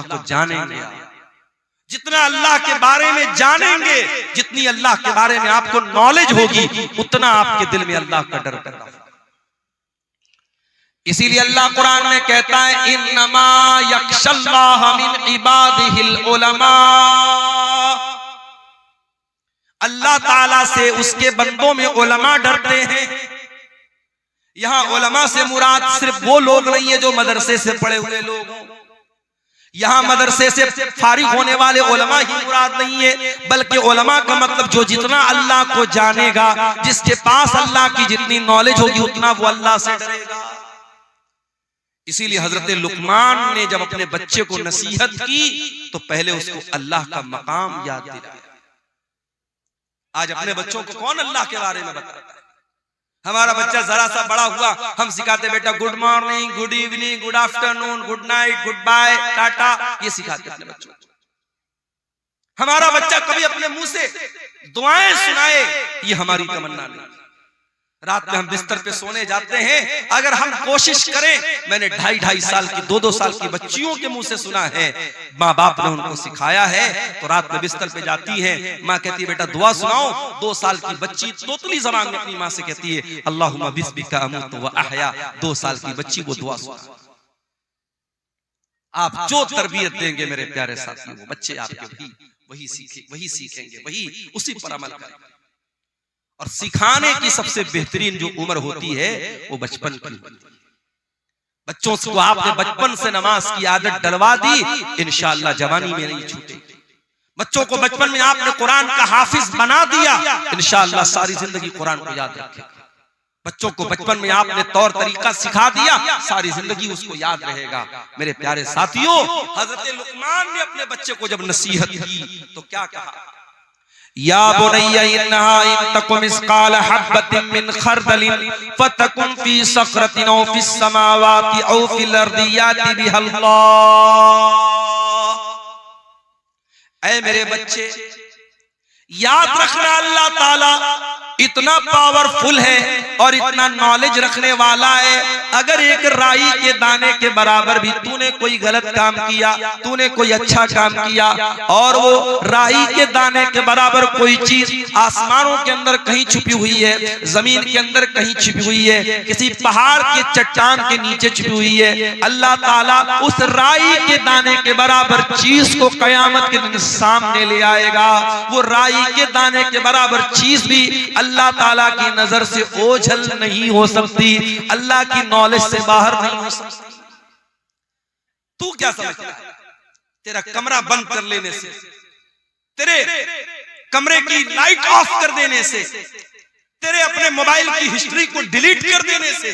को जानेंगे, जितना अल्लाह के बारे में जानेंगे, जितनी अल्लाह के बारे में आपको नॉलेज होगी, उतना आपके दिल में अल्लाह का डर पैदा होगा। इसीलिए अल्लाह कुरान में कहता है इन्नमा यख्शल्लाह मिन इबादिहिल उलमा, अल्लाह ताला से उसके बंदों में उलमा डरते हैं। यहां उलमा से मुराद सिर्फ वो लोग नहीं है जो मदरसे से पढ़े हुए लोग हों, यहां मदरसे से फारिग होने वाले उलमा ही मुराद नहीं है, बल्कि उलमा का मतलब जो जितना अल्लाह को जानेगा, जिसके पास अल्लाह की जितनी नॉलेज होगी, उतना वो अल्लाह से डरेगा। इसीलिए हजरत लुकमान ने जब अपने बच्चे को नसीहत की तो पहले उसको अल्लाह का मकाम याद दिलाया। आज अपने बच्चों को कौन अल्लाह के बारे में बताता है? हमारा बच्चा जरा सा बड़ा हुआ, हम सिखाते बेटा good morning, good evening, good afternoon, good night, good bye, tata, ये सिखाते अपने बच्चों को। हमारा बच्चा कभी अपने मुंह से दुआएं सुनाए, ये हमारी तमन्ना नहीं। रात में हम बिस्तर पे सोने जाते हैं, अगर हम कोशिश करें, मैंने 2.5 साल की 2-2 साल की बच्चियों के मुंह से सुना है, माँ बाप ने उनको सिखाया है, तो रात में बिस्तर पे जाती है, माँ कहती है बेटा दुआ सुनाओ। 2 साल की बच्ची तोतली ज़बान में अपनी माँ से कहती है अल्लाहुम्मा बिस्मिका अमूतु व अहया। 2 साल की बच्ची वो दुआ सुना। आप जो तरबियत देंगे मेरे प्यारे साथियों, बच्चे आपके वही सीखेंगे, वही उसी पर अमल करेंगे। और सिखाने की सबसे बेहतरीन जो उम्र होती है वो बचपन की होती है। बच्चों को आपने बचपन से नमाज की आदत डलवा दी, इंशाअल्लाह जवानी में नहीं छूटेगी। बच्चों को बचपन में आपने कुरान का हाफिज बना दिया, इंशाअल्लाह सारी जिंदगी कुरान को याद रखेगा। बच्चों को बचपन में आपने तौर तरीका सिखा दिया, सारी जिंदगी उसको याद रहेगा। मेरे प्यारे साथियों, हजरत लुकमान ने अपने बच्चे को जब नसीहत की तो क्या कहा? या बुनय्या इन्नहा इन तकुम मिस्काल हब्बतिन मिन खरदलिन फतकुन फी सखरतिन औ फिस समावाति औ फिल अर्दि याति बिहल्लाह। ऐ मेरे बच्चे, याद रखना अल्लाह ताला इतना पावरफुल है और इतना नॉलेज रखने वाला है। अगर एक राई के दाने के बराबर भी तूने कोई गलत काम किया, तूने कोई अच्छा काम किया, और वो राई के दाने के बराबर कोई चीज आसमानों के अंदर कहीं छुपी हुई है, जमीन के अंदर कहीं छुपी हुई है, किसी पहाड़ के चट्टान के नीचे छुपी हुई है, अल्लाह ताला उस राई के दाने के बराबर चीज को कयामत के दिन सामने ले आएगा। वो राई के दाने के बराबर चीज भी अल्लाह ताला की नजर से ओझल नहीं हो सकती, अल्लाह की नॉलेज से बाहर नहीं हो सकती। तू क्या समझता है? तेरा कमरा बंद कर लेने से, तेरे कमरे की लाइट ऑफ कर देने से, तेरे अपने मोबाइल की हिस्ट्री को डिलीट कर देने से,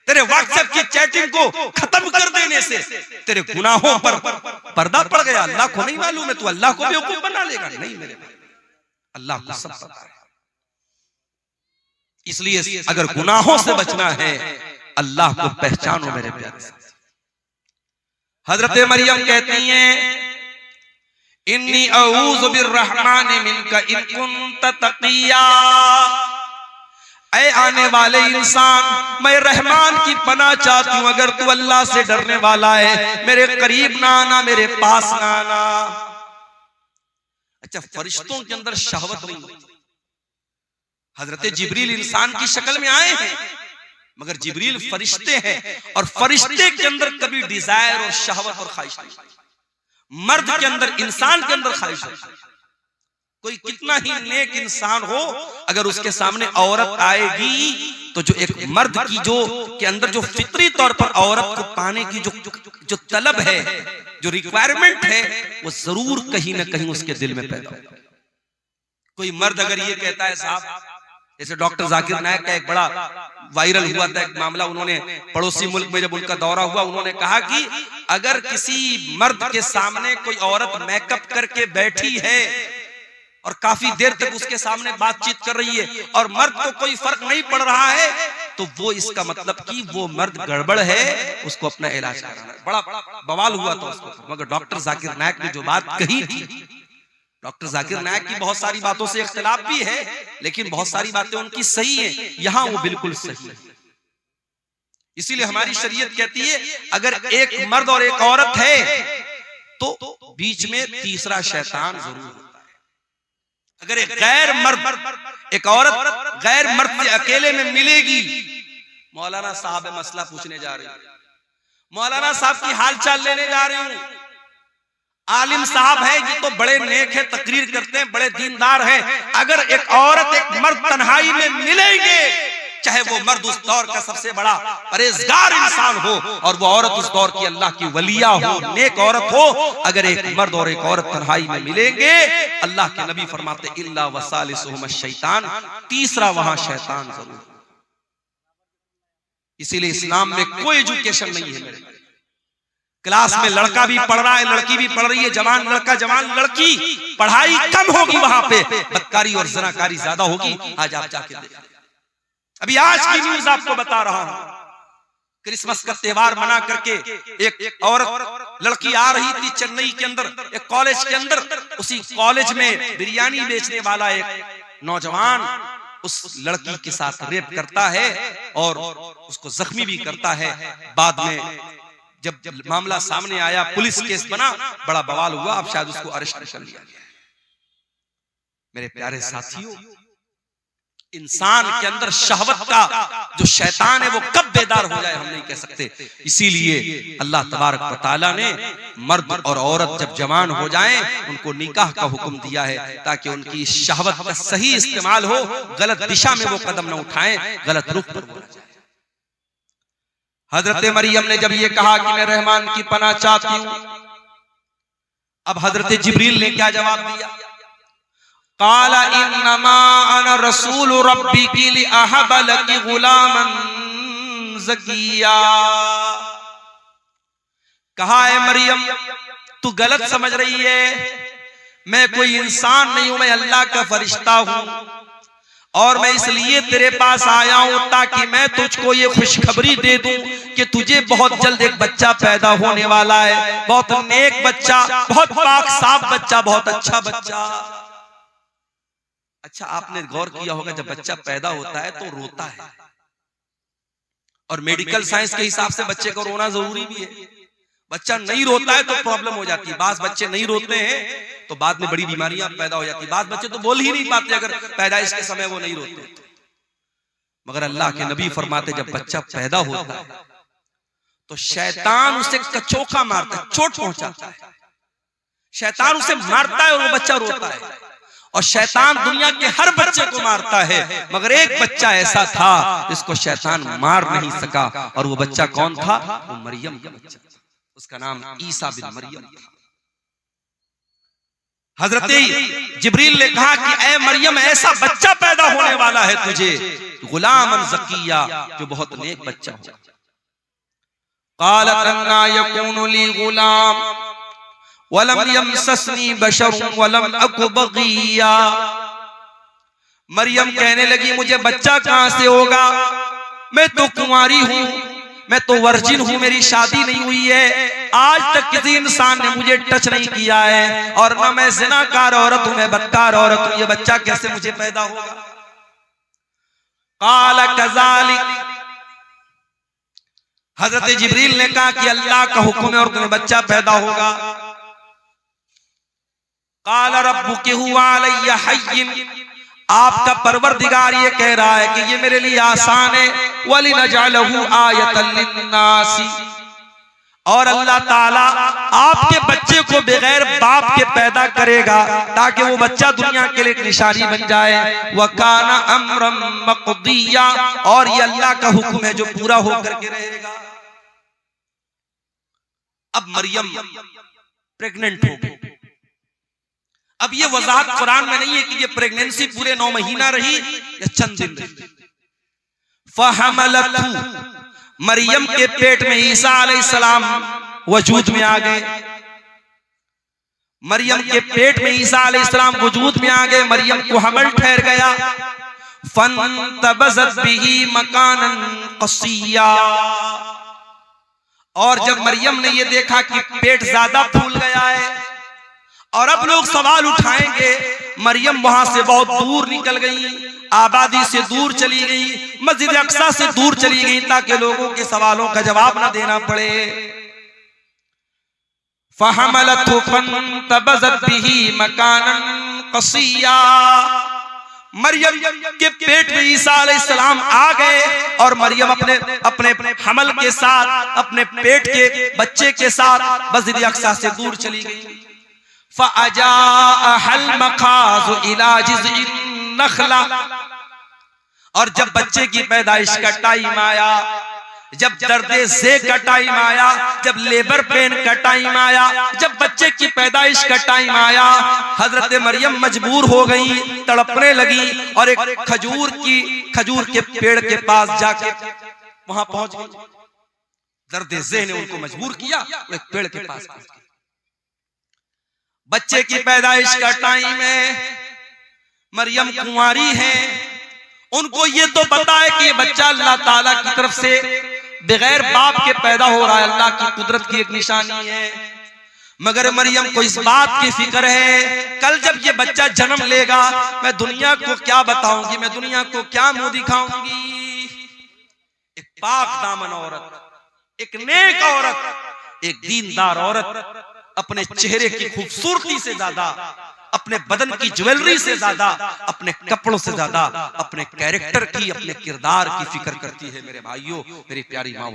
तेरे व्हाट्सएप की चैटिंग को खत्म कर देने से तेरे गुनाहों पर पर्दा पड़ गया? अल्लाह को नहीं मालूम है? तू अल्लाह को बेवकूफ बना लेगा? नहीं मेरे भाई, अल्लाह को सब पता है। इसलिए अगर गुनाहों से बचना है, अल्लाह को पहचानो मेरे प्यारे। हजरत मरियम कहती हैं इन्नी अऊज़ु बिर्रहमानि मिनका इन कुन्त तक़िया। ऐ आने वाले इंसान, मैं रहमान की पनाह चाहती हूं, अगर तू अल्लाह से डरने वाला है, मेरे करीब ना आना, मेरे पास ना आना। अच्छा, फरिश्तों के अंदर शहवत नहीं होती। हजरत जिब्रील इंसान की शक्ल में आए हैं, मगर जिब्रील फरिश्ते हैं, और फरिश्ते के अंदर कभी डिजायर और शहवत और ख्वाहिश नहीं। मर्द के अंदर, इंसान के अंदर ख्वाहिश है। कोई कितना ही नेक इंसान हो, अगर उसके सामने औरत आएगी तो जो एक मर्द की जो के अंदर जो फितरी तौर पर औरत को पाने की जो तलब है, जो रिक्वायरमेंट है, वो जरूर कहीं ना कहीं उसके दिल में पैदा होगा। कोई मर्द अगर ये कहता है, साहब, जैसे डॉक्टर जाकिर नायक का एक बड़ा वायरल हुआ था एक मामला, उन्होंने पड़ोसी मुल्क में जब उनका दौरा हुआ, उन्होंने कहा कि अगर किसी मर्द के सामने कोई औरत मेकअप करके बैठी है और काफी देर तक उसके सामने बातचीत कर रही है और मर्द को कोई फर्क नहीं पड़ रहा है, तो वो इसका मतलब कि वो मर्द गड़बड़ है, उसको अपना इलाज कराना है। बड़ा बवाल हुआ था उसको। मगर डॉक्टर जाकिर नायक ने जो बात कही थी, डॉक्टर जाकिर नायक की बहुत सारी बातों से इख्तिलाफ भी है, लेकिन बहुत सारी बातें उनकी सही हैं, यहां वो बिल्कुल सही है। इसीलिए हमारी शरीयत कहती है, अगर एक मर्द और एक औरत है बीच में तीसरा शैतान जरूर होता है। अगर एक गैर मर्द एक औरत गैर मर्द से अकेले में मिलेगी, मौलाना साहब मसला पूछने जा रही हूं, मौलाना साहब की हालचाल लेने जा रही हूं, आलिम साहब है ये तो बड़े नेक है, तकरीर करते हैं, बड़े दीनदार हैं, अगर एक औरत एक मर्द तन्हाई में मिलेंगे, चाहे वो मर्द उस दौर का सबसे बड़ा परहेजगार इंसान हो और वो औरत उस दौर की अल्लाह की वलिया हो, नेक औरत हो, अगर एक मर्द और एक औरत तन्हाई में मिलेंगे, अल्लाह के नबी फरमाते इल्ला वसालिसुहुम शैतान, तीसरा वहां शैतान जरूर। इसीलिए इस्लाम में कोई एजुकेशन नहीं है मेरे, क्लास में लड़का भी पढ़ रहा है, लड़की भी पढ़ रही है, जवान लड़का जवान लड़की, पढ़ाई कम होगी वहां पे, बदकारी और ज़नाकारी ज्यादा होगी। आज आप जाके देखें, अभी आज की न्यूज आपको बता रहा हूं, क्रिसमस का त्योहार मना करके एक औरत लड़की आ रही थी चेन्नई के अंदर एक कॉलेज के अंदर, उसी कॉलेज में बिरयानी बेचने वाला एक नौजवान उस लड़की के साथ रेप करता है और उसको जख्मी भी करता है। बाद में जब मामला सामने आया, पुलिस केस बना, बड़ा बवाल हुआ, अब शायद उसको अरेस्ट कर लिया गया। मेरे प्यारे साथियों, इंसान के अंदर शहवत का जो शैतान है वो कब बेदार हो जाए हम नहीं कह सकते। इसीलिए अल्लाह तबारक व तआला ने मर्द और औरत जब जवान हो जाएं उनको निकाह का हुक्म दिया है, ताकि उनकी शहवत का सही इस्तेमाल हो, गलत दिशा में वो कदम न उठाएं, गलत रुख पर बोला जाए। हजरत मरियम ने जब ये कहा कि मैं रहमान की पनाह चाहती हूं, अब हजरत जिब्रील ने क्या जवाब दिया? काला इन्नमा अना रसूल रब्बिकी लिअहब लकी गुलामन ज़किया। कहा है मरियम तू गलत समझ रही है, मैं कोई इंसान नहीं हूं, मैं अल्लाह का फरिश्ता हूं और मैं इसलिए तेरे पास आया हूं ताकि मैं तुझको ये खुशखबरी दे दूं कि तुझे बहुत जल्द एक बच्चा पैदा होने वाला है, बहुत नेक बच्चा, बहुत पाक साफ बच्चा, बहुत अच्छा बच्चा। अच्छा, आपने गौर किया होगा जब बच्चा पैदा होता है तो रोता है, और मेडिकल साइंस के हिसाब से बच्चे को रोना जरूरी भी है। बच्चा नहीं रोता है तो प्रॉब्लम हो जाती है, बास बच्चे नहीं रोते हैं तो बाद में बड़ी बीमारियां पैदा हो जाती है, बास बच्चे तो बोल ही नहीं पाते अगर पैदाइश के समय वो नहीं रोते। मगर अल्लाह के नबी फरमाते जब बच्चा पैदा होता है तो शैतान उसे कचोका मारता है, चोट पहुंचाता है, शैतान उसे मारता है और वो बच्चा रोता है। और शैतान दुनिया के हर बच्चे को मारता है, मगर एक बच्चा ऐसा था जिसको शैतान मार नहीं सका, और वो बच्चा कौन था? वो मरियम का बच्चा, उसका नाम ईसा बिन मरियम था। हजरत जिब्रील ने कहा कि ऐ मरियम ऐसा बच्चा पैदा होने वाला है तुझे, गुलामन ज़किया, जो बहुत नेक बच्चा हो। क़ालत अन्ना यकूनु ली गुलाम वलम यमससनी बशरुन वलम अकु बगिया। मरियम कहने लगी मुझे बच्चा कहां से होगा, मैं तो कुंवारी हूं, मैं तो वर्जिन हूं, मेरी शादी नहीं हुई है, आज तक किसी इंसान ने मुझे टच नहीं किया है, और ना मैं ज़िनाकार औरत हूं, मैं बदकार औरत हूं, ये बच्चा कैसे मुझे पैदा होगा? क़ाल कज़ालिक, हजरत जिब्रील ने कहा कि अल्लाह का हुक्म है और तुम्हें बच्चा पैदा होगा। क़ाल रब्बुकी हुवा अलैया हय्यिन, आपका परवरदिगार ये कह रहा है कि ये मेरे लिए आसान है, वलिनजअलहु आयतन लिन्नासी, और अल्लाह ताला आपके बच्चे को बगैर बाप के पैदा करेगा ताकि वो बच्चा दुनिया के लिए एक निशानी बन जाए। वकाना अम्रम मक़दिया, और ये अल्लाह का हुक्म है जो पूरा होकर के रहेगा। अब मरियम प्रेग्नेंट हो गई। अब ये वजाहत कुरान में नहीं है कि ये प्रेगनेंसी पूरे 9 महीना रही या चंद दिन रही। फहमलतहु, मरियम के पेट में ईसा अलैहिस्सलाम वजूद में आ गए। मरियम के पेट में ईसा अलैहिस्सलाम वजूद में आ गए, मरियम को हमल ठहर गया। फंतबज़त बिही मकानन क़सिया, और जब मरियम ने ये देखा कि पेट ज्यादा फूल गया है और अब लोग सवाल उठाएंगे, मरियम वहां से बहुत दूर निकल गई, आबादी से दूर चली गई, मस्जिद अक्सा से दूर चली गई ताकि लोगों के सवालों का जवाब ना देना पड़े। फहमलतहु फंतबज़त बिही मकानन क़सिया। मरियम के पेट में ईसा अलैहिस्सलाम आ गए और मरियम अपने अपने हमल के साथ, अपने पेट के बच्चे के साथ मस्जिद अक्सा से दूर चली गई। फ़अजाअहल मखाज़ु इला जिज़इन नख़ला। और जब बच्चे की पैदाइश का टाइम आया, जब दर्दे से का टाइम आया, जब लेबर पेन का टाइम आया, जब बच्चे की पैदाइश का टाइम आया, हजरत मरियम मजबूर हो गई, तड़पने लगी और एक खजूर के पेड़ के पास जाके वहां पहुंच गई। दर्दे ज़ेह ने उनको मजबूर किया, वो एक पेड़ के पास पहुंच गई। बच्चे की पैदाइश का टाइम है, मरियम कुंवारी है, उनको ये तो पता है कि ये बच्चा अल्लाह ताला की तरफ से बगैर बाप के पैदा हो रहा है, अल्लाह की कुदरत की एक निशानी है। मगर मरियम को इस बात की फिक्र है, कल जब ये बच्चा जन्म लेगा मैं दुनिया को क्या बताऊंगी, मैं दुनिया को क्या मुंह दिखाऊंगी। एक पाक दामन औरत, एक नेक औरत, एक दीनदार औरत अपने चेहरे की खूबसूरती से ज्यादा, अपने बदन की ज्वेलरी से ज्यादा, अपने कपड़ों से ज्यादा अपने कैरेक्टर की, अपने किरदार की फिक्र करती है। मेरे भाइयों, मेरी प्यारी माँ,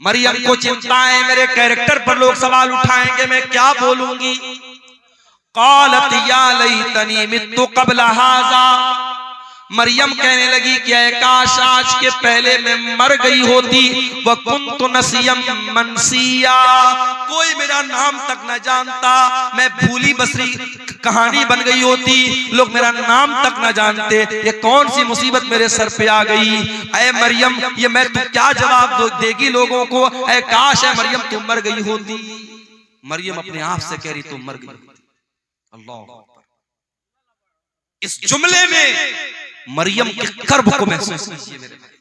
मरियम को चिंता है मेरे कैरेक्टर पर लोग सवाल उठाएंगे, मैं क्या बोलूंगी। क़ालत या लैतनी मित्तु क़ब्ल हाज़ा। मरियम कहने लगी कि काश आज के पहले मैं मर गई होती। व कुन्तु नसियम मनसिया। कोई मेरा नाम तक न जानता, मैं भूली बसरी कहानी बन गई होती, लोग मेरा नाम तक न जानते। ये कौन सी मुसीबत मेरे सर पे आ गई। ऐ मरियम, ये मैं तू क्या जवाब देगी लोगों को। ऐ काश है मरियम तुम मर गई होती। मरियम अपने आप से कह रही तुम मर गई। अल्लाह, इस जुमले में मरियम के कर्ब को महसूस कीजिए मेरे भाई,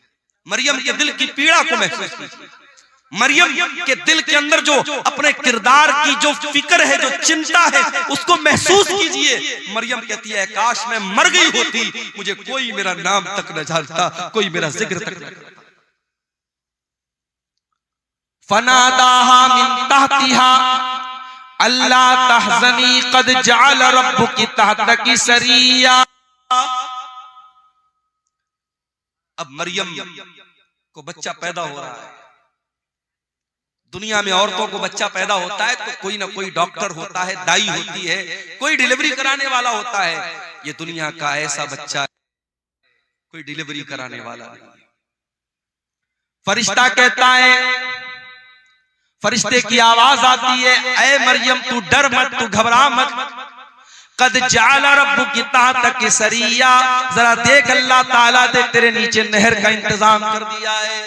मरियम के दिल की पीड़ा को महसूस कीजिए। मरियम के दिल के अंदर जो अपने किरदार की जो फिक्र है, जो चिंता है, उसको महसूस कीजिए। मरियम कहती है काश मैं मर गई होती, मुझे कोई मेरा नाम तक न जानता, कोई मेरा जिक्र तक न करता। फनादाहा मिन तहतिहा अल्ला तहज़नी क़द जअल रब्बुकी तहतकी सरिया। अब मरियम को बच्चा पैदा हो रहा है। दुनिया में औरतों को बच्चा पैदा होता है तो कोई ना कोई डॉक्टर होता है, दाई होती है, कोई डिलीवरी कराने वाला होता है। ये दुनिया का ऐसा बच्चा कोई डिलीवरी कराने वाला नहीं। फरिश्ता कहता है, फरिश्ते की आवाज आती है, ऐ मरियम तू डर मत, तू घबरा मत। कद जाला रब्बुकी तहतकी सरिया। जरा देख अल्लाह ताला ने तेरे नीचे नहर का इंतजाम कर दिया है,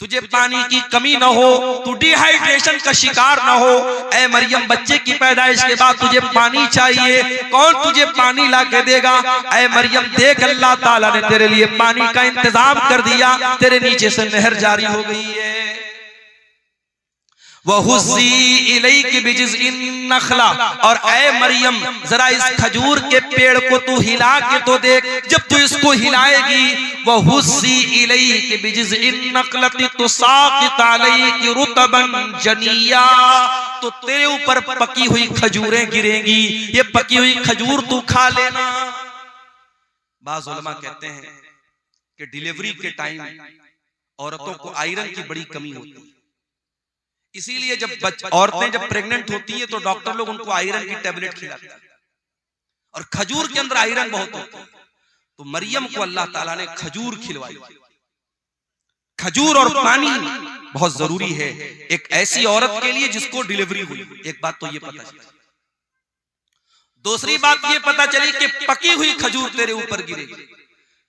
तुझे पानी की कमी न हो, तू डिहाइड्रेशन का शिकार न हो। ऐ मरियम, बच्चे की पैदाइश के बाद तुझे पानी चाहिए, कौन तुझे पानी ला के देगा। ऐ मरियम देख अल्लाह ताला ने तेरे लिए पानी का इंतजाम कर दिया, तेरे नीचे से नहर जारी हो गई है। वहुज़्ज़ी इलैकी बिजिज़इन नख़ला। और ऐ मरियम जरा इस खजूर के पेड़ को तू हिला के तो देख, जब तू इसको हिलाएगी, वहुज़्ज़ी इलैकी बिजिज़इन नख़लति तुसाक़ित अलैकी रुतबन जनिया, तो तेरे ऊपर पकी हुई खजूरें गिरेंगी, ये पकी हुई खजूर तू खा लेना। बाज़ उलमा कहते हैं कि डिलीवरी के टाइम औरतों को आयरन की बड़ी कमी होती है, इसीलिए जब औरतें जब प्रेग्नेंट होती है तो डॉक्टर लोग उनको आयरन की टेबलेट खिलाते हैं, और खजूर के अंदर आयरन बहुत होता है। तो मरियम को अल्लाह ताला ने खजूर खिलवाई। खजूर और पानी बहुत जरूरी है एक ऐसी औरत के लिए जिसको डिलीवरी हुई। एक बात तो ये पता चली। दूसरी बात ये पता चली कि पकी हुई खजूर तेरे ऊपर गिरेगी।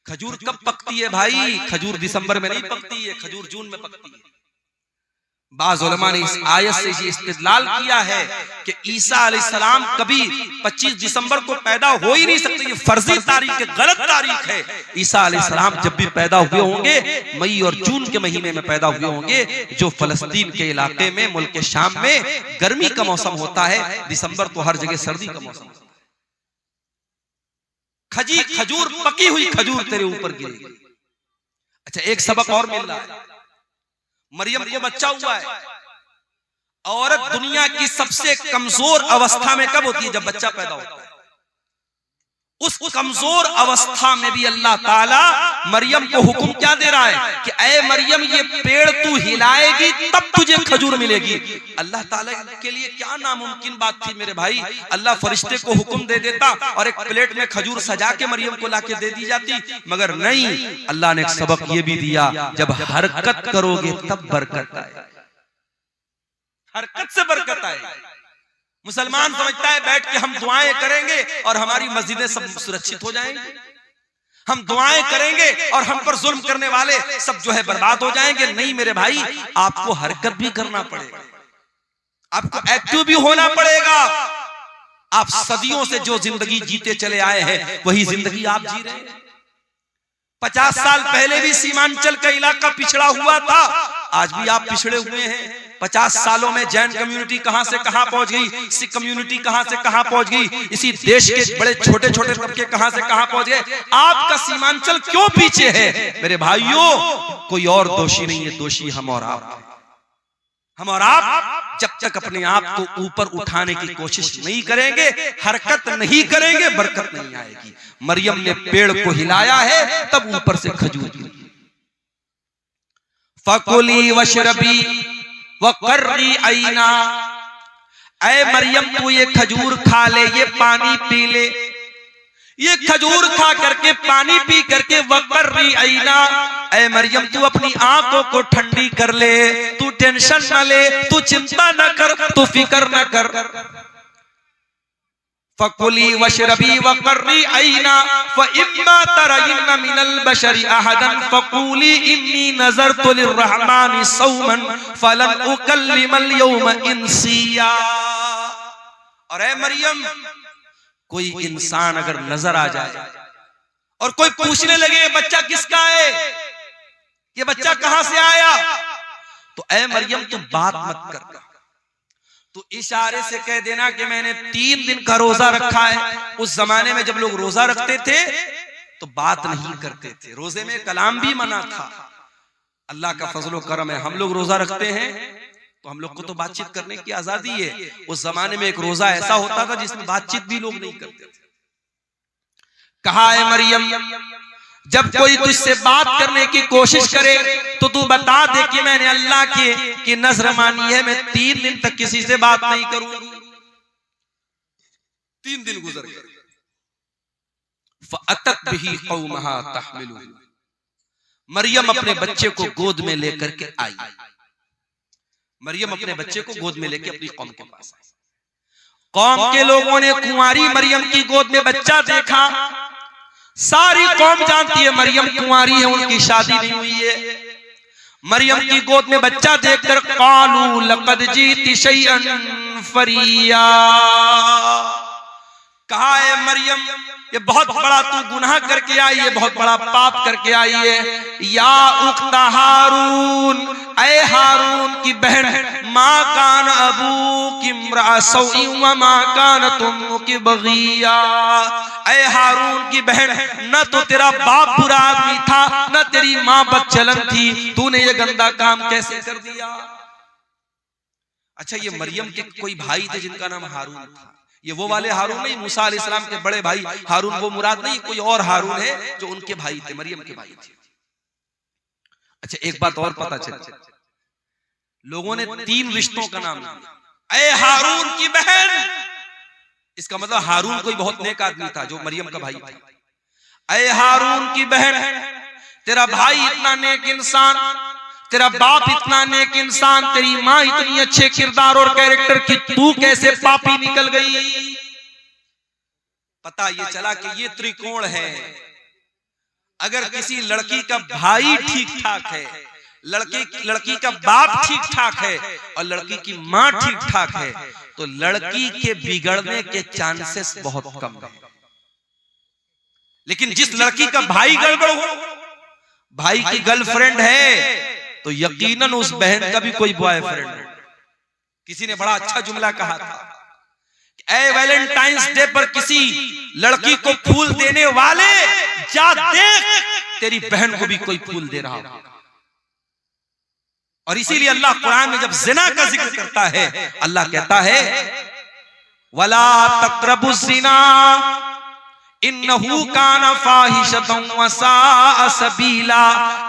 खजूर कब पकती है भाई? खजूर दिसंबर में नहीं पकती है, खजूर जून में पकती है। बाज़ उलमा ने इस आयत से ये इस्तिदलाल किया है कि ईसा अलैहिस्सलाम कभी 25 दिसंबर को पैदा हो ही नहीं सकते, ये फर्जी तारीख है, गलत तारीख है। ईसा अलैहिस्सलाम जब भी पैदा हुए होंगे मई और जून के महीने में पैदा हुए होंगे, जो फलस्तीन के इलाके में मुल्क शाम में गर्मी का मौसम होता है, दिसंबर तो हर जगह सर्दी का मौसम होता है। खजूर पकी हुई खजूर तेरे ऊपर गिरेगी। अच्छा, एक सबक और मिल रहा है। मरियम को बच्चा हुआ है, औरत दुनिया की सबसे कमजोर अवस्था में कब होती है? जब बच्चा पैदा होता है। उस कमजोर अवस्था में भी अल्लाह ताला मरियम को हुक्म क्या दे रहा है कि ऐ मरियम, ये पेड़ तू हिलाएगी तब तुझे खजूर मिलेगी। अल्लाह ताला के लिए क्या नामुमकिन बात थी मेरे भाई। अल्लाह फरिश्ते को हुक्म दे देता और एक प्लेट में खजूर सजा के मरियम को लाके दे दी जाती, मगर नहीं, अल्लाह ने एक सबक ये भी दिया, जब हरकत करोगे तब बरकत आएगी। हरकत से बरकत आएगी। मुसलमान समझता है बैठ के हम दुआएं करेंगे और हमारी मस्जिदें सब सुरक्षित हो जाएंगी, हम दुआएं करेंगे और हम पर जुल्म करने वाले सब जो है बर्बाद हो जाएंगे। नहीं मेरे भाई, आपको हरकत भी करना पड़ेगा, आपको एक्टिव भी होना पड़ेगा। आप सदियों से जो जिंदगी जीते चले आए हैं वही जिंदगी आप जी रहे हैं। 50 साल पहले भी सीमांचल का इलाका पिछड़ा हुआ था, आज भी आप पिछड़े हुए हैं। 50 सालों में जैन कम्युनिटी कहां से कहां पहुंच गई, सिख कम्युनिटी कहां से कहां पहुंच गई, इसी देश के बड़े छोटे छोटे तबके कहां से कहां पहुंच गए। आपका सीमांचल क्यों पीछे है? मेरे भाइयों, कोई और दोषी नहीं है, दोषी हम और आप। हम और आप जब तक अपने आप को ऊपर उठाने की कोशिश नहीं करेंगे, हरकत नहीं करेंगे, बरकत नहीं आएगी। मरियम ने पेड़ को हिलाया है तब ऊपर से खजूर मिली। फकुली वशरबी वकर्री आईना, ऐ मरियम तू ये खजूर खा ले, ये पानी पी ले, ये खजूर खा करके पानी पी करके वकर्री आईना, ऐ मरियम तू अपनी आंखों को ठंडी कर ले, तू टेंशन न ले, तू चिंता न कर, तू फिक्र न कर। फकुली वशरबी वकर्री आईना फइम्मा तरयिन्ना मिनल बशरी अहदन फकुली इन्नी नज़रतु लिर्रहमानि सौमन फलन उकल्लिमल यौम इंसिया। और ऐ मरियम, कोई इंसान अगर नजर आ जाए और कोई पूछने लगे ये बच्चा किसका है, ये बच्चा कहां से आया, तो ऐ मरियम तू बात मत कर, तो इशारे से कह देना कि मैंने 3 दिन का रोजा रखा है। उस जमाने में जब लोग रोजा रखते थे तो बात नहीं करते थे, रोजे में कलाम भी मना था। अल्लाह का फजलो करम है, हम लोग रोजा रखते हैं तो हम लोग को तो बातचीत करने की आजादी है। उस जमाने में एक रोजा ऐसा होता था जिसमें बातचीत भी लोग नहीं करते थे। कहा है मरियम, जब कोई तुझसे बात करने की कोशिश करे तो तू बता दे कि मैंने अल्लाह की नजर मानी है, मैं 3 दिन तक किसी से बात नहीं करूंगी। 3 दिन गुजर गए। फअतत बिही कौमहा तहमिलुहु, मरियम अपने बच्चे को गोद में लेकर के आई। मरियम अपने बच्चे को गोद में लेकर अपनी कौम के पास आई। कौम के लोगों ने कुंवारी मरियम की गोद में बच्चा देखा। सारी कौम जानती है मरियम कुंवारी है, उनकी शादी नहीं हुई है। मरियम की गोद में बच्चा देखकर कालू लक़द जीती शैअन फरिया, कहा है मरियम ये बहुत बड़ा तू गुनाह करके आई है, बहुत बड़ा पाप करके आई है। या उख्ता हारून, ऐ हारून की बहन, माँ कान अबू की इम्राअ व माँ कान तुम की बगिया, ऐ हारून की बहन, न तो तेरा बाप बुरा आदमी था न तेरी माँ बदचलन थी, तूने ये गंदा काम कैसे कर दिया। अच्छा, ये मरियम के कोई भाई थे जिनका नाम हारून था। ये वो वाले हारून नहीं, मूसा अलैहिस्सलाम के बड़े भाई हारून वो मुराद नहीं, कोई और हारून है जो उनके भाई थे, मरियम के भाई थे। अच्छा, एक बात और पता चली, लोगों ने 3 रिश्तों का नाम लिया। ऐ हारून की बहन, इसका मतलब हारून कोई बहुत नेक आदमी था जो मरियम का भाई था। ऐ हारून की बहन, तेरा भाई इतना नेक इंसान, तेरा बाप इतना नेक इंसान, तेरी माँ इतनी अच्छे किरदार और कैरेक्टर की, तू कैसे पापी निकल गई। पता ये चला कि ये त्रिकोण है। अगर किसी लड़की का भाई ठीक ठाक है, लड़की का बाप ठीक ठाक है और लड़की की माँ ठीक ठाक है, तो लड़की के बिगड़ने के चांसेस बहुत कम है। लेकिन जिस लड़की का भाई गड़बड़ हो, भाई की गर्लफ्रेंड है, तो यकीनन उस बहन का भी कोई बॉयफ्रेंड है। किसी ने बड़ा अच्छा जुमला कहा था, ऐ वैलेंटाइंस डे पर किसी लड़की को फूल देने वाले, जा देख तेरी बहन को भी कोई फूल दे रहा हो। और इसीलिए अल्लाह कुरान में जब जिना का जिक्र करता है, अल्लाह कहता है वला तक़रबुज़ ज़िना इन्नहु काना फ़ाहिशतन व साअ सबीला।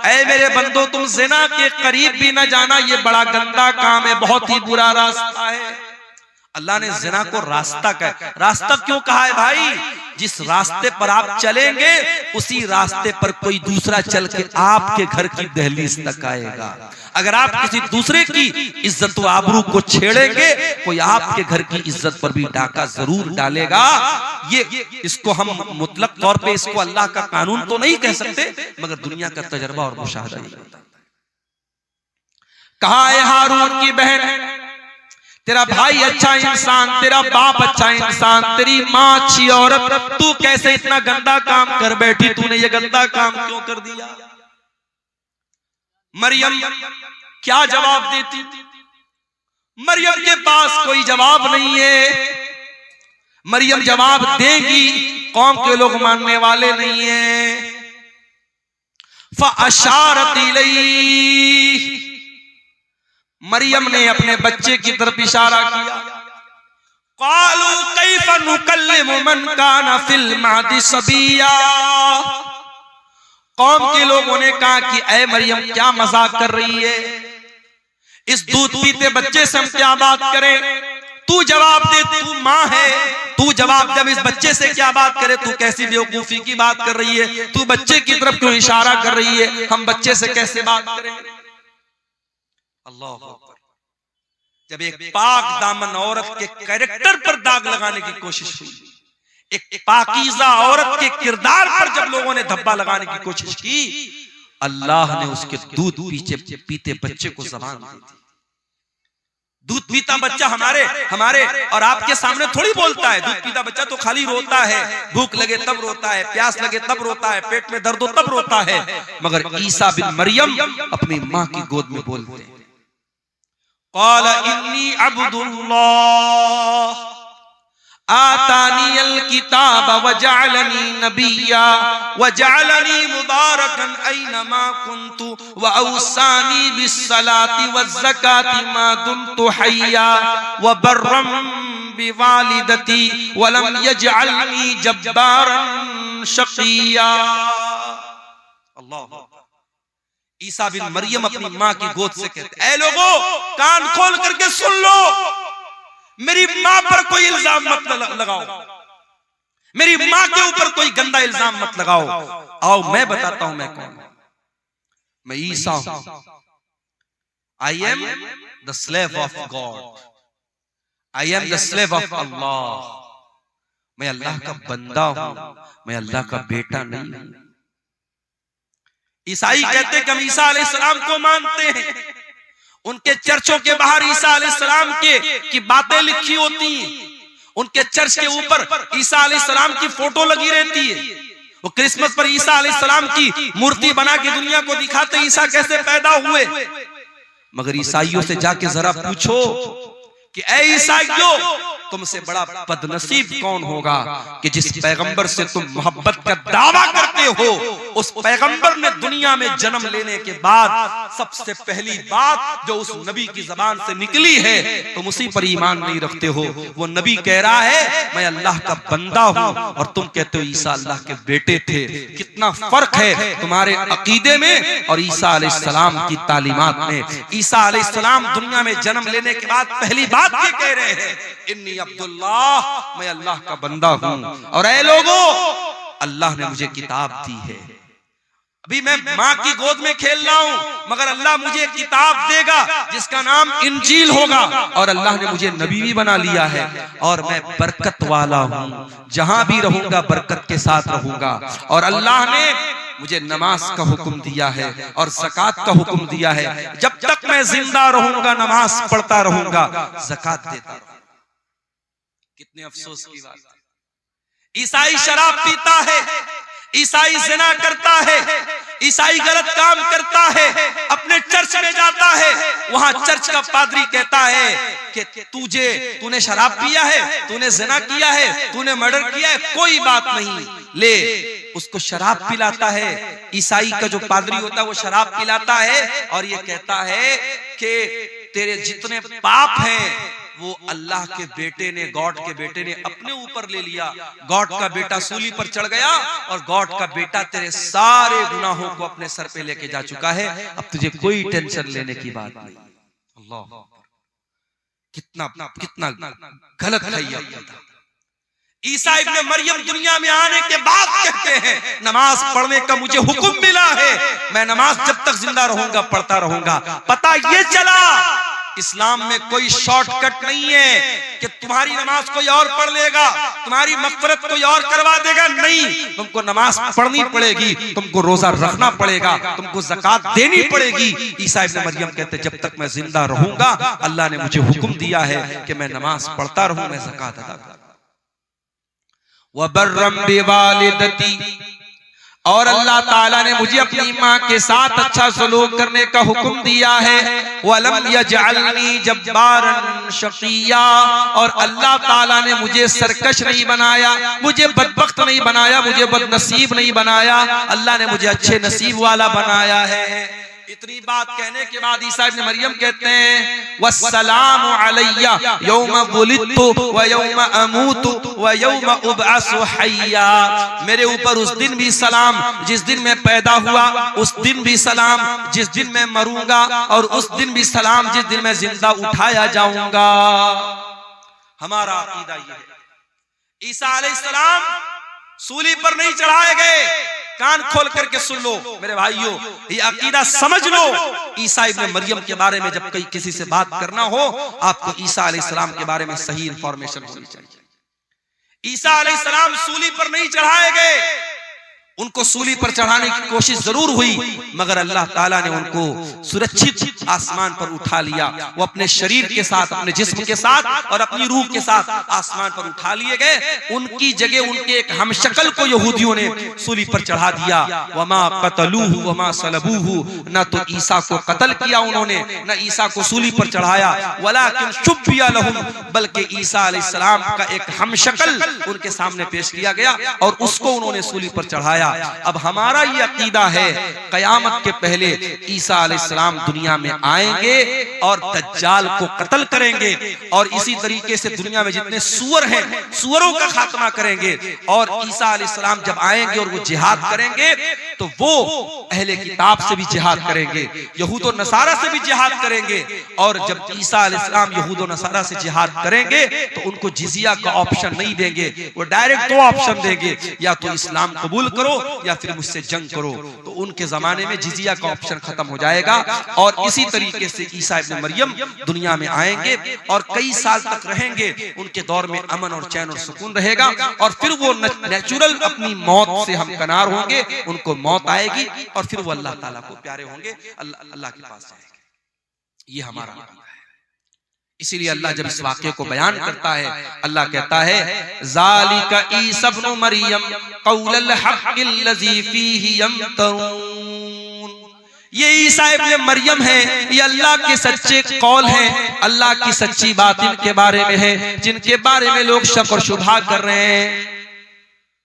ऐ मेरे बंदो, तुम जिना के करीब भी न जाना, ये बड़ा गंदा काम है, बहुत ही बुरा रास्ता है। अल्लाह ने जिना को रास्ता कहा। रास्ता क्यों कहा है भाई? जिस रास्ते पर आप चलेंगे उसी रास्ते पर कोई दूसरा चल के आपके घर की दहलीज तक आएगा। अगर आप किसी दूसरे की इज्जत व आबरू को छेड़ेंगे, कोई आपके घर की इज्जत पर भी डाका जरूर डालेगा। ये इसको हम मुतलक तौर पे इसको अल्लाह का कानून तो नहीं कह सकते, मगर दुनिया का तजर्बा और मुशाहदा ही होता है। कहा है हारून की बहन, तेरा भाई अच्छा इंसान, तेरा बाप अच्छा इंसान, तेरी माँ अच्छी औरत, तू कैसे इतना गंदा काम कर बैठी? तूने ये गंदा काम क्यों कर दिया? मरियम क्या जवाब देती? मरियम के पास कोई जवाब नहीं है। मरियम जवाब देगी, कौम के लोग मानने वाले नहीं है। फ़अशारत इलैहि, मरियम ने अपने बच्चे की तरफ इशारा किया। क़ालू कैफ़ नुकल्लिमु मन काना फ़िल महदी सबिया। कौम के लोगों ने कहा कि ऐ मरियम, क्या मजाक कर रही है? इस दूध पीते बच्चे से हम क्या बात करें? तू जवाब दे, तू माँ है, तू जवाब जब इस बच्चे से क्या बात करे? तू कैसी बेवकूफी की बात कर रही है? तू बच्चे की तरफ क्यों इशारा कर रही है? हम बच्चे से कैसे बात करें? अल्लाह अकबर। जब एक पाक दामन औरत के कैरेक्टर पर दाग लगाने की कोशिश हुई, एक पाकीज़ा औरत के किरदार पर जब लोगों ने धब्बा लगाने की कोशिश की, अल्लाह ने उसके दूध पीते बच्चे को ज़बान दे दी। दूध पीता बच्चा हमारे और आपके सामने थोड़ी बोलता है। दूध पीता बच्चा तो खाली रोता है, भूख लगे तब रोता है, प्यास लगे तब रोता है, पेट में दर्द हो तब रोता है। मगर ईसा बिन मरियम अपनी माँ की गोद में बोलते हैं। क़ाल इन्नी अब्दुल्लाह आतानियल किताब वजअलनी नबिय्या वजअलनी मुबारकन ऐनमा कुन्तु वअवसानी बिस्सलाति वज़्ज़काति मा दुम्तु हय्या वबर्रम बिवालिदती वलम यजअलनी जब्बारन शक़िय्या। अल्लाह। ईसा बिन मरियम अपनी माँ की गोद से कहते, ऐ लोगों, कान खोल करके सुन लो, मेरी माँ पर कोई इल्जाम मत लगाओ, मेरी माँ के ऊपर कोई गंदा इल्जाम मत लगाओ। आओ मैं बताता हूं मैं कौन हूं। मैं ईसा हूं। I am the slave of God, I am the slave of Allah. मैं अल्लाह का बंदा हूं, मैं अल्लाह का बेटा नहीं हूं। ईसाई कहते कि हम ईसा अलैहिस्सलाम को मानते हैं। उनके चर्चों के बाहर ईसा अलैहिस्सलाम की बातें लिखी होती हैं। उनके चर्च के ऊपर ईसा अलैहिस्सलाम की फोटो लगी रहती है। वो क्रिसमस पर ईसा अलैहिस्सलाम की मूर्ति बना के दुनिया को दिखाते ईसा कैसे पैदा हुए। मगर ईसाइयों से जाके जरा पूछो कि ऐ ईसाइयों, तुमसे बड़ा बदनसीब कौन होगा कि जिस पैगंबर से तुम मोहब्बत का दावा करते हो, उस पैगंबर ने दुनिया में जन्म लेने के बाद सबसे पहली बात जो उस नबी की जबान से निकली है, तुम उसी पर ईमान नहीं रखते हो। वो नबी कह रहा है मैं अल्लाह का बंदा हूं, और तुम कहते हो ईसा अल्लाह के बेटे थे। कितना फर्क है तुम्हारे अकीदे में और ईसा अलैहिस्सलाम की तालीमात में। ईसा अलैहिस्सलाम दुनिया में जन्म लेने के बाद पहली बात ये कह रहे हैं, इन्नी अब्दुल्लाह, मैं अल्लाह का बंदा हूं, और ऐ लोगों, अल्लाह ने मुझे किताब दी है। अभी मैं माँ की गोद में खेल रहा हूं, मगर अल्लाह मुझे किताब देगा जिसका नाम इंजील होगा, और अल्लाह ने मुझे नबी भी बना लिया है, और मैं बरकत वाला हूं, जहां भी रहूंगा बरकत के साथ रहूंगा। और अल्लाह ने मुझे नमाज का हुक्म दिया है और ज़कात का हुक्म दिया है। जब तक मैं जिंदा रहूंगा नमाज पढ़ता रहूंगा, ज़कात देता रहूंगा। कितने अफसोस की बात है। ईसाई शराब पीता है, ईसाई ज़िना करता है, ईसाई गलत काम करता है, अपने चर्च में जाता है, वहां चर्च का पादरी कहता है कि तूने शराब पिया है, तूने ज़िना किया है, तूने मर्डर किया है, कोई बात नहीं, ले उसको शराब पिलाता है। ईसाई का जो पादरी होता है वो शराब पिलाता है और ये कहता है कि तेरे जितने पाप हैं वो अल्लाह के बेटे ने, गॉड के बेटे ने अपने ऊपर ले लिया। गॉड का बेटा सूली पर चढ़ गया और गॉड का बेटा तेरे सारे गुनाहों को अपने सर पे लेके जा चुका है। अब तुझे कोई टेंशन लेने की बात नहीं। अल्लाह, कितना कितना गलत है ये। ईसा इब्ने मरियम दुनिया में आने के बाद कहते हैं नमाज पढ़ने का मुझे हुक्म मिला है, मैं नमाज जब तक जिंदा रहूंगा पढ़ता रहूंगा। पता ये चला इस्लाम में कोई शॉर्टकट नहीं है कि तुम्हारी नमाज कोई और पढ़ लेगा, तुम्हारी मग़फ़िरत कोई और करवा देगा। नहीं, तुमको नमाज पढ़नी पड़ेगी, तुमको रोजा रखना पड़ेगा, तुमको ज़कात देनी पड़ेगी। ईसा इब्ने मरियम कहते जब तक मैं जिंदा रहूंगा अल्लाह ने मुझे हुक्म दिया है कि मैं नमाज पढ़ता रहूं, मैं ज़कात अदा करूं। वबर्रम बिवालिदती, और अल्लाह ताला ने मुझे अपनी माँ के साथ अच्छा सलूक करने का हुक्म दिया है। वलम यजअलनी जब्बारन शक़िया, और अल्लाह ताला ने मुझे सरकश नहीं बनाया, मुझे बदबख्त नहीं बनाया, मुझे बदनसीब नहीं बनाया। अल्लाह ने मुझे अच्छे नसीब वाला बनाया है। इतनी बात कहने के बाद ईसा इब्ने मरियम कहते हैं वस्सलामु अलैया यौमा वुलिदतु व यौमा अमूतु व यौमा उबअसु हय्या, मेरे ऊपर उस दिन भी सलाम जिस दिन मैं पैदा हुआ, उस दिन भी सलाम जिस दिन मैं मरूंगा, और उस दिन भी सलाम जिस दिन मैं जिंदा उठाया जाऊंगा। हमारा अकीदा ये है। ईसा अलैहिस्सलाम सूली पर नहीं चढ़ाए गए। कान खोल करके सुन लो मेरे भाइयों, ये अकीदा समझ लो। ईसा इब्ने मरियम के बारे में जब कहीं किसी से बात करना हो, आपको ईसा अलैहिस्सलाम के बारे में सही इंफॉर्मेशन होनी चाहिए। ईसा अलैहिस्सलाम सूली पर नहीं चढ़ाए गए, उनको सूली पर चढ़ाने की कोशिश जरूर हुई, मगर अल्लाह ताला ने उनको सुरक्षित आसमान पर उठा लिया। वो अपने शरीर के साथ, अपने जिस्म के साथ और अपनी रूह के साथ आसमान पर उठा लिए गए। उनकी जगह उनके एक हमशक्ल को यहूदियों ने सूली पर चढ़ा दिया। वमा क़तलूहु वमा सलबूहु, न तो ईसा को कत्ल किया उन्होंने, न ईसा को सूली पर चढ़ाया। वलाकिन शुब्बिया लहुम, बल्कि ईसा अलैहिस्सलाम का एक हमशक्ल उनके सामने पेश किया गया और उसको उन्होंने सूली पर चढ़ाया। अब हमारा ये अकीदा है कयामत के पहले ईसा अलैहिस्सलाम दुनिया में आएंगे और दज्जाल को कत्ल करेंगे, और इसी तरीके से दुनिया में जितने सुअर हैं सुअरों का खात्मा करेंगे। और ईसा अलैहिस्सलाम जब आएंगे और वो जिहाद करेंगे तो वो अहले किताब से भी जिहाद करेंगे, यहूद और नसारा से भी जिहाद करेंगे। और जब ईसा अलैहिस्सलाम यहूद और नसारा से जिहाद करेंगे तो उनको जिजिया का ऑप्शन नहीं देंगे, वो डायरेक्ट दो ऑप्शन देंगे, या तो इस्लाम कबूल करो या फिर मुझसे जंग करो। तो उनके जमाने में जिजिया का ऑप्शन खत्म हो जाएगा। और इसी तरीके से ईसा इब्ने मरियम दुनिया में आएंगे और कई साल तक रहेंगे, उनके दौर में अमन और चैन और सुकून रहेगा, और फिर वो नेचुरल अपनी मौत से हमकनार होंगे, उनको मौत आएगी और फिर वो अल्लाह ताला को प्यारे होंगे, अल्लाह के पास जाएंगे। ये हमारा अकीदा है। इसीलिए अल्लाह जब इस वाक़े को बयान करता है, अल्लाह कहता है ज़ालिका ईसा इब्नु मरियम क़ौलुल हक़्क़िल लज़ी फ़ीही यम्तरून, ये ईसा इब्ने मरियम है, ये अल्लाह के सच्चे कौल हैं, अल्लाह की सच्ची बात इनके बारे में है जिनके बारे में लोग शक और शुबहा कर रहे हैं।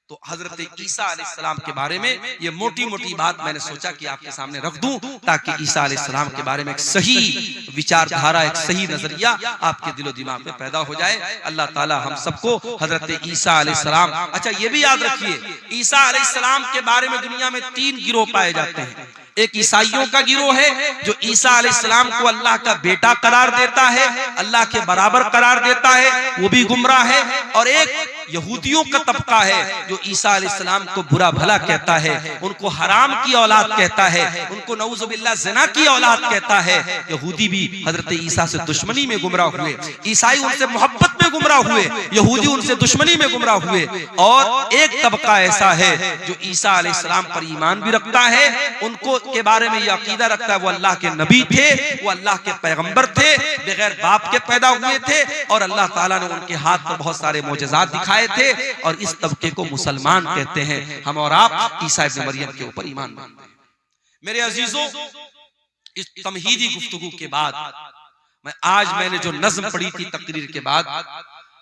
तो हजरत ईसा अलैहिस्सलाम के बारे में ये मोटी मोटी बात मैंने सोचा कि आपके सामने रख दूं, ताकि ईसा अलैहिस्सलाम के बारे में एक सही विचारधारा, एक सही नजरिया आपके दिलो दिमाग में पैदा हो जाए। अल्लाह ताला हम सबको हजरत ईसा अलैहिस्सलाम, अच्छा ये भी याद रखिए, ईसा अलैहिस्सलाम के बारे में दुनिया में 3 गिरोह पाए जाते हैं। एक ईसाइयों का गिरोह है जो ईसा अलैहिस्सलाम को अल्लाह का बेटा करार देता है, अल्लाह के बराबर करार देता है, वो भी गुमराह है। और एक यहूदियों का तबका है जो ईसा अलैहिस्सलाम को बुरा भला कहता है, उनको हराम की औलाद कहता है, उनको नऊजुबिल्लाह ज़िना की औलाद कहता है। यहूदी भी हजरत ईसा से दुश्मनी में गुमराह हुए, ईसाई उनसे मोहब्बत में गुमराह हुए, यहूदी उनसे दुश्मनी में गुमराह हुए। और एक तबका ऐसा है जो ईसा अलैहिस्सलाम पर ईमान भी रखता है, उनको के बारे में यह अकीदा रखता है वो अल्लाह के नबी थे, वो अल्लाह के पैगंबर थे, बगैर बाप के पैदा हुए थे, और अल्लाह ताला ने उनके हाथ पर बहुत सारे मोजज़ात दिखाए थे। और इस तबके को मुसलमान कहते हैं। हम और आप ईसा इब्ने मरियम के ऊपर ईमान मानते हैं। मेरे अजीजों, इस तमहीदी गुफ्तगू के बाद मैंने जो नज़्म पढ़ी थी तकरीर के बाद,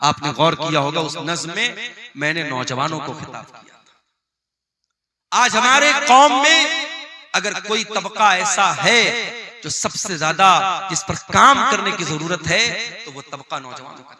आपने गौर किया होगा उस नज़्म में मैंने नौजवानों को खिताब किया था। आज हमारे कौम में अगर कोई तबका ऐसा है जो सबसे ज्यादा जिस पर काम करने की जरूरत है तो वो तबका नौजवानों का।